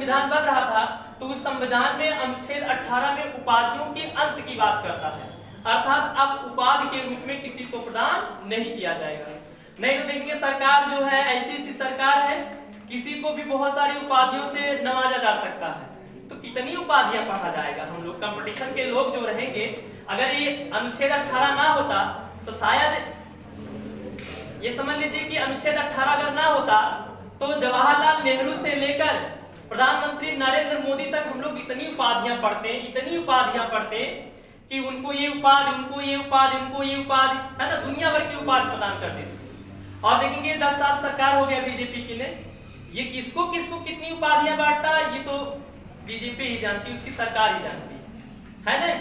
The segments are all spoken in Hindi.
संविधान बन रहा था तो उस संविधान में अनुच्छेद 18 में उपाधियों के अंत की बात करता है, अर्थात अब उपाधि के रूप में किसी को प्रदान नहीं किया जाएगा। नहीं तो देखिए सरकार जो है ऐसी सरकार है, किसी को भी बहुत सारी उपाधियों से नवाजा जा सकता है, तो कितनी उपाधियां पढ़ा जाएगा। हम लोग कंपटीशन के लोग जो रहेंगे, अगर ये अनुच्छेद 18 ना होता तो शायद ये समझ लीजिए कि अनुच्छेद 18 अगर ना होता तो जवाहरलाल नेहरू से लेकर प्रधानमंत्री नरेंद्र मोदी तक हम लोग इतनी उपाधियां पढ़ते कि उनको ये उपाधि, उनको ये उपाधि, उनको ये उपाधि, है ना, दुनिया भर की उपाधि प्रदान कर देते। और देखेंगे 10 साल सरकार हो गया बीजेपी की ने, ये किसको किसको कितनी उपाधियां बांटता ये तो बीजेपी ही जानती, उसकी सरकार ही जानती है ना।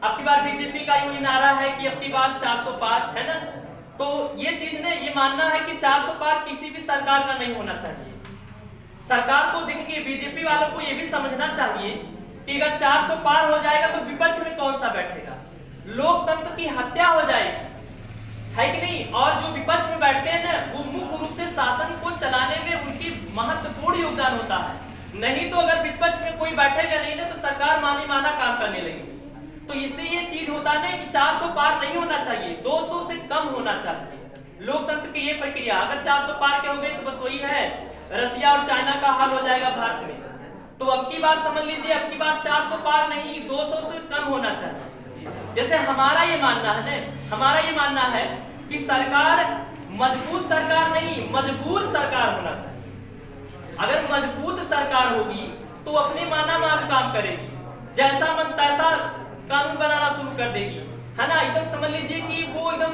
अब की बार बीजेपी का यही नारा है कि अब की बार 400 पार, है ना। तो ये चीज ने ये मानना है कि 400 पार किसी भी सरकार का नहीं होना चाहिए। सरकार को देखिए बीजेपी वालों को ये भी समझना चाहिए कि अगर 400 पार हो जाएगा तो विपक्ष में कौन सा बैठेगा, लोकतंत्र की हत्या हो जाएगी, है कि नहीं। और जो विपक्ष में बैठते हैं ना वो मुख्य रूप से शासन को चलाने में उनकी महत्वपूर्ण योगदान होता है। नहीं तो अगर विपक्ष में कोई बैठेगा नहीं ना तो सरकार मानी माना काम करने लगेगी। तो इससे ये चीज होता है कि 400 पार नहीं होना चाहिए, 200 से कम होना चाहिए। लोकतंत्र की ये प्रक्रिया, अगर 400 पार के हो गई तो बस वही है, रसिया और चाइना का हाल हो जाएगा भारत में। तो अब की बार समझ लीजिए, अब की बार 400 पार नहीं 200 से कम होना चाहिए। जैसे हमारा ये मानना है ना, हमारा ये मानना है कि सरकार मजबूत सरकार नहीं मजबूर सरकार होना चाहिए। अगर मजबूत सरकार होगी तो अपने माना मान काम करेगी, जैसा मन तैसा कानून बनाना शुरू कर देगी, है ना। एकदम समझ लीजिए कि वो एकदम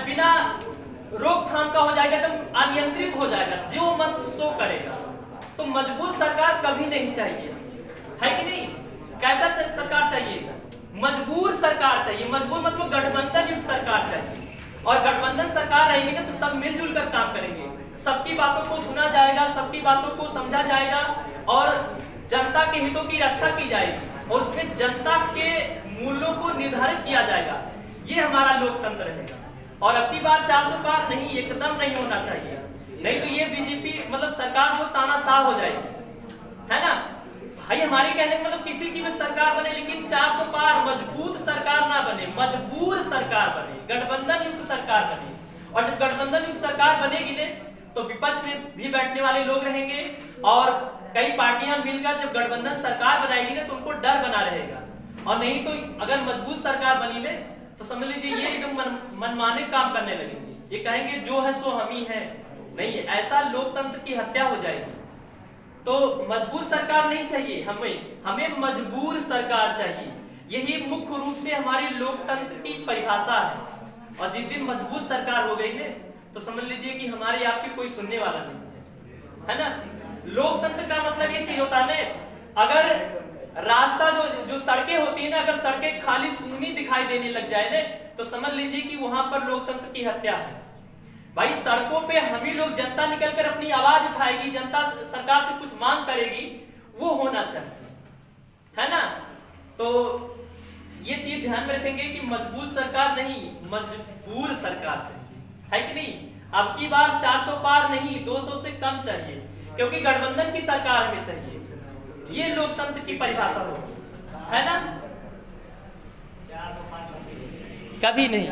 बिना रोकथाम का हो जाएगा, एकदम अनियंत्रित हो जाएगा, जो मन सो करेगा। तो मजबूत सरकार कभी नहीं चाहिए, है कि नहीं। कैसा सरकार चाहिए, मजबूर सरकार चाहिए। मजबूर मतलब गठबंधन युक्त सरकार चाहिए। और गठबंधन सरकार रहेगी ना तो सब मिलजुल कर काम करेंगे, सबकी बातों को सुना जाएगा, सबकी बातों को समझा जाएगा और जनता के हितों की रक्षा की जाएगी और उसमें जनता के मूल्यों को निर्धारित किया जाएगा। ये हमारा लोकतंत्र रहेगा। और अब की बार 400 पार नहीं, एकदम नहीं होना चाहिए, नहीं तो ये बीजेपी मतलब सरकार जो तानाशाह हो जाएगी, है ना। भाई हमारे कहने का मतलब किसी की भी सरकार बने लेकिन 400 पार मजबूत सरकार ना बने, मजबूर सरकार बने, गठबंधन युक्त सरकार बने। और जब गठबंधन युक्त सरकार बनेगी ने तो विपक्ष में भी बैठने वाले लोग रहेंगे और कई पार्टियां मिलकर जब गठबंधन सरकार बनाएगी ना तो उनको डर बना रहेगा। और नहीं तो अगर मजबूत सरकार बनी ने तो समझ लीजिए ये एकदम मनमाने काम करने लगेंगे, ये कहेंगे जो है सो हम ही है। नहीं, ऐसा लोकतंत्र की हत्या हो जाएगी। तो मजबूत सरकार नहीं चाहिए, हमें मजबूर सरकार चाहिए। यही मुख्य रूप से हमारी लोकतंत्र की परिभाषा है। और जिस दिन मजबूत सरकार हो गई ने तो समझ लीजिए कि हमारी आपकी कोई सुनने वाला नहीं है ना। लोकतंत्र का मतलब ये चीज होता है ना, अगर रास्ता जो सड़कें होती है ना, अगर सड़कें खाली सूनी दिखाई देने लग जाए ना तो समझ लीजिए कि वहां पर लोकतंत्र की हत्या है। भाई सड़कों पे हम ही लोग, जनता निकलकर अपनी आवाज उठाएगी, जनता सरकार से कुछ मांग करेगी, वो होना चाहिए, है ना। तो ये चीज ध्यान में रखेंगे कि मजबूत सरकार नहीं मजबूर सरकार चाहिए, है कि नहीं। अब की बार 400 पार नहीं 200 से कम चाहिए, क्योंकि गठबंधन की सरकार हमें चाहिए। ये लोकतंत्र की परिभाषा होगी, है ना। कभी नहीं।